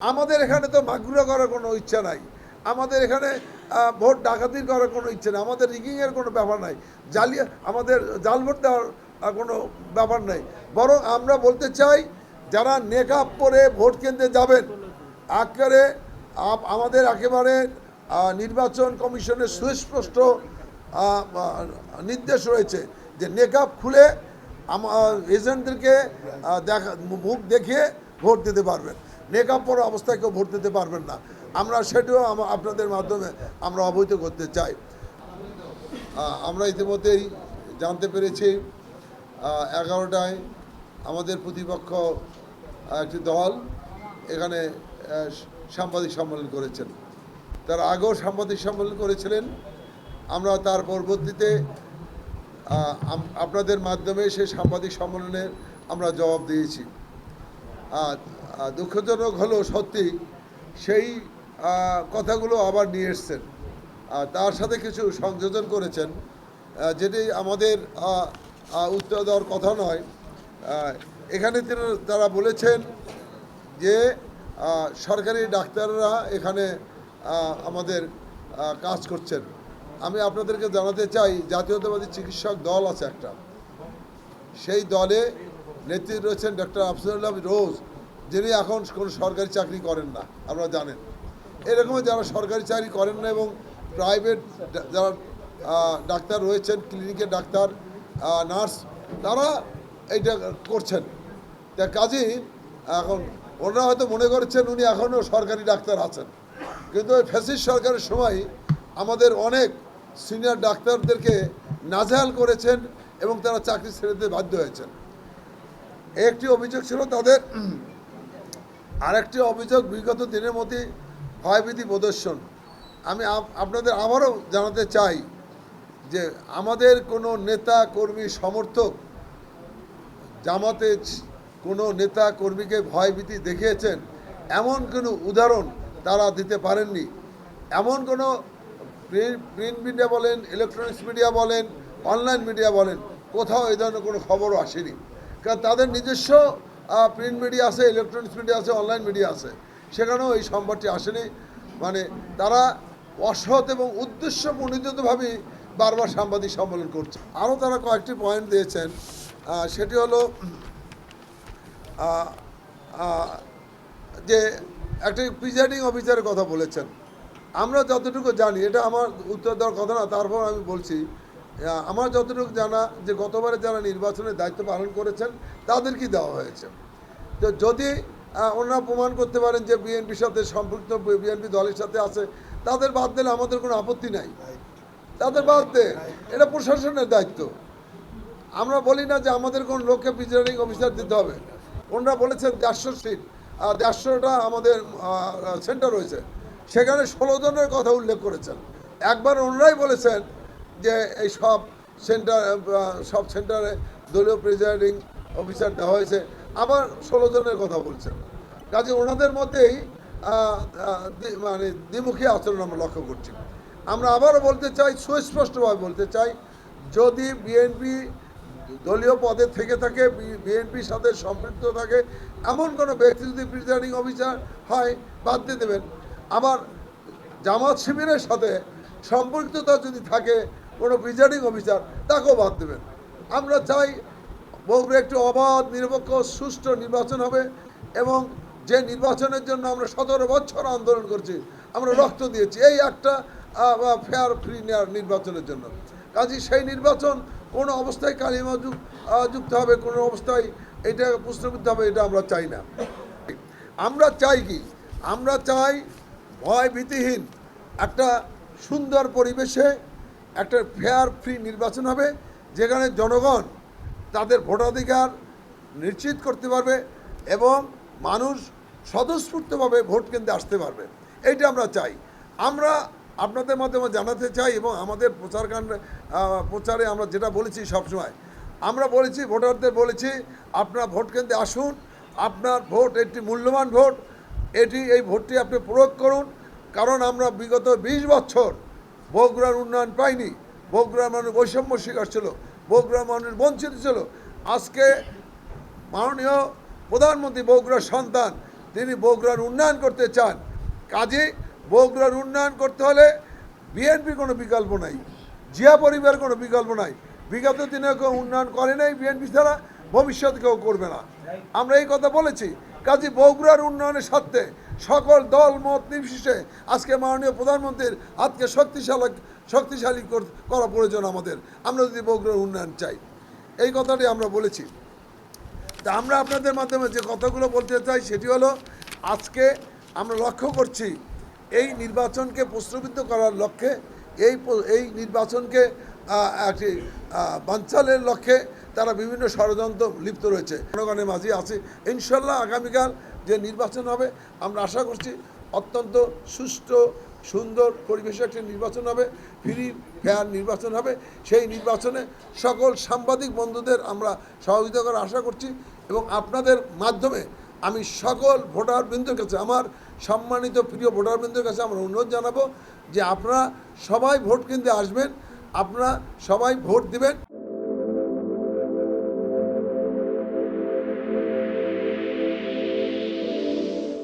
আমাদের এখানে তো মাগুরা করার কোনো ইচ্ছা নাই। আমাদের এখানে ভোট ডাকাতির করার কোনো ইচ্ছে নেই। আমাদের রিগিংয়ের কোনো ব্যাপার নাই। আমাদের জাল ভোট দেওয়ার কোনো ব্যাপার নাই। বরং আমরা বলতে চাই, যারা নেকাব পরে ভোট কেন্দ্রে যাবেন, একেবারে আমাদের একেবারে নির্বাচন কমিশনের সুস্পষ্ট নির্দেশ রয়েছে যে নেকাব খুলে এজেন্টদেরকে মুখ দেখিয়ে ভোট দিতে পারবেন। নেকাব পরা অবস্থায় কেউ ভোট দিতে পারবেন না। আমরা সেটিও আপনাদের মাধ্যমে আমরা অবহিত করতে চাই। আমরা ইতিমধ্যেই জানতে পেরেছি 11টায় আমাদের প্রতিপক্ষ একটি দল এখানে সাংবাদিক সম্মেলন করেছেন। তার আগেও সাংবাদিক সম্মেলন করেছিলেন। আমরা তার পরবর্তীতে আপনাদের মাধ্যমে সেই সাংবাদিক সম্মেলনের আমরা জবাব দিয়েছি। দুঃখজনক হলেও সত্যি সেই কথাগুলো আবার নিয়ে এসছেন। তার সাথে কিছু সংযোজন করেছেন, যেটি আমাদের উত্তর দেওয়ার কথা নয়। এখানে তারা বলেছেন যে সরকারি ডাক্তাররা এখানে আমাদের কাজ করছেন। আমি আপনাদেরকে জানাতে চাই, জাতীয়তাবাদী চিকিৎসক দল আছে একটা, সেই দলে নেতৃত্বে রয়েছেন ডক্টর আফজালুল্লাহ রোজ, যিনি এখন কোনো সরকারি চাকরি করেন না, আপনারা জানেন। এরকম যারা সরকারি চাকরি করেন না এবং প্রাইভেট যারা ডাক্তার রয়েছেন, ক্লিনিকের ডাক্তার, নার্স, তারা এইটা করছেন। তা কাজেই এখন ওনারা হয়তো মনে করছেন উনি এখনও সরকারি ডাক্তার আছেন, কিন্তু ওই ফ্যাসিস্ট সরকারের সময় আমাদের অনেক সিনিয়র ডাক্তারদেরকে নাজেহাল করেছেন এবং তারা চাকরি ছেড়ে দিতে বাধ্য হয়েছেন। একটি অভিযোগ ছিল তাদের। আরেকটি অভিযোগ বিগত দিনের মধ্যে ভয়ভীতি প্রদর্শন। আমি আপনাদের আবারও জানাতে চাই যে আমাদের কোনো নেতা কর্মী সমর্থক জামাতে কোনো নেতা কর্মীকে ভয়ভীতি দেখিয়েছেন এমন কোনো উদাহরণ তারা দিতে পারেননি। এমন কোনো প্রিন্ট মিডিয়া বলেন, ইলেকট্রনিক্স মিডিয়া বলেন, অনলাইন মিডিয়া বলেন, কোথাও এই ধরনের কোনো খবরও আসেনি। কারণ তাদের নিজস্ব প্রিন্ট মিডিয়া আছে, ইলেকট্রনিক্স মিডিয়া আছে, অনলাইন মিডিয়া আছে, সেখানেও এই সংবাদটি আসেনি। মানে তারা অসৎ এবং উদ্দেশ্য প্রণোদিতভাবেই বারবার সাংবাদিক সম্মেলন করছে। আরও তারা কয়েকটি পয়েন্ট দিয়েছেন, সেটি হলো যে একটি প্রিজাইডিং অফিসারের কথা বলেছেন। আমরা যতটুকু জানি, এটা আমার উত্তর দেওয়ার কথা না, তারপর আমি বলছি, আমার যতটুকু জানা যে গতবারে যারা নির্বাচনের দায়িত্ব পালন করেছেন তাদেরকেই দেওয়া হয়েছে। তো যদি ওনারা প্রমাণ করতে পারেন যে বিএনপির সাথে সম্পৃক্ত, বিএনপি দলের সাথে আছে, তাদের বাদ দিলে আমাদের কোনো আপত্তি নাই, তাদের বাদ দেয়। এটা প্রশাসনের দায়িত্ব। আমরা বলি না যে আমাদের কোন লোককে প্রিজাইডিং অফিসার দিতে হবে। ওনারা বলেছেন 150 সিট, 150টা আমাদের সেন্টার রয়েছে, সেখানে 16 জনের কথা উল্লেখ করেছেন। একবার ওনারাই বলেছেন যে এই সব সেন্টারে দলীয় প্রিজাইডিং অফিসার দেওয়া হয়েছে, আবার 16 জনের কথা বলছেন। কাজে ওনাদের মধ্যেই মানে দ্বিমুখী আচরণ আমরা লক্ষ্য করছি। আমরা আবারও বলতে চাই, সুস্পষ্টভাবে বলতে চাই, যদি বিএনপি দলীয় পদে থেকে থাকে, বিএনপির সাথে সম্পৃক্ত থাকে এমন কোনো ব্যক্তি যদি প্রিজাইডিং অফিসার হয়, বাদ দিয়ে দেবেন। আবার জামাত শিবিরের সাথে সম্পৃক্ততা যদি থাকে কোনো প্রিজাইডিং অফিসার, তাকেও বাদ দেবেন। আমরা চাই বগুড়া একটি অবাধ, নিরপেক্ষ, সুষ্ঠু নির্বাচন হবে এবং যে নির্বাচনের জন্য আমরা 17 বছর আন্দোলন করছি, আমরা রক্ত দিয়েছি এই একটা ফেয়ার ফ্রি নির্বাচনের জন্য। কাজেই সেই নির্বাচন কোনো অবস্থায় কালিমা যুক্ত হবে, কোনো অবস্থায় এটা প্রশ্নবিদ্ধ হবে, এটা আমরা চাই না। আমরা চাই কি, আমরা চাই ভয় ভীতিহীন একটা সুন্দর পরিবেশে একটা ফেয়ার ফ্রি নির্বাচন হবে, যেখানে জনগণ তাদের ভোটাধিকার নিশ্চিত করতে পারবে এবং মানুষ স্বতঃস্ফূর্তভাবে ভোট কেন্দ্রে আসতে পারবে। এইটা আমরা চাই। আমরা আপনাদের মাধ্যমে জানাতে চাই এবং আমাদের প্রচারে আমরা যেটা বলেছি সবসময়, আমরা বলেছি, ভোটারদের বলেছি, আপনারা ভোট কেন্দ্রে আসুন, আপনার ভোট একটি মূল্যবান ভোট, এই ভোটটি আপনি প্রয়োগ করুন। কারণ আমরা বিগত 20 বছর বগুড়ার উন্নয়ন পাইনি, বগুড়ার মানুষ বৈষম্য শিকার ছিল, বগুড়ার মানুষ বঞ্চিত ছিল। আজকে মাননীয় প্রধানমন্ত্রী বগুড়ার সন্তান, তিনি বগুড়ার উন্নয়ন করতে চান। কাজে বগুড়ার উন্নয়ন করতে হলে বিএনপির কোনো বিকল্প নাই, জিয়া পরিবার কোনো বিকল্প নাই। বিগত দিনে কেউ উন্নয়ন করে নাই বিএনপি ছাড়া, ভবিষ্যতে কেউ করবে না। আমরা এই কথা বলেছি। কাজে বগুড়ার উন্নয়নের স্বার্থে সকল দল মত নির্বিশেষে আজকে মাননীয় প্রধানমন্ত্রীর হাতকে শক্তিশালী করা প্রয়োজন আমাদের, আমরা যদি বগুড়ার উন্নয়ন চাই। এই কথাটি আমরা বলেছি। তা আমরা আপনাদের মাধ্যমে যে কথাগুলো বলতে চাই সেটি হলো, আজকে আমরা লক্ষ্য করছি এই নির্বাচনকে প্রশ্নবিদ্ধ করার লক্ষ্যে, এই নির্বাচনকে একটি বানচালের লক্ষ্যে তারা বিভিন্ন ষড়যন্ত্র লিপ্ত রয়েছে। জনগণের মাঝে আছে। ইনশাল্লাহ আগামীকাল যে নির্বাচন হবে আমরা আশা করছি অত্যন্ত সুষ্ঠু সুন্দর পরিবেশে একটি নির্বাচন হবে, ফ্রি ফেয়ার নির্বাচন হবে। সেই নির্বাচনে সকল সাংবাদিক বন্ধুদের আমরা সহযোগিতা করার আশা করছি এবং আপনাদের মাধ্যমে আমি সকল ভোটারবৃন্দের কাছে, আমার সম্মানিত প্রিয় ভোটারবৃন্দের কাছে আমরা অনুরোধ জানাবো যে আপনারা সবাই ভোট কেন্দ্রে আসবেন, আপনারা সবাই ভোট দিবেন।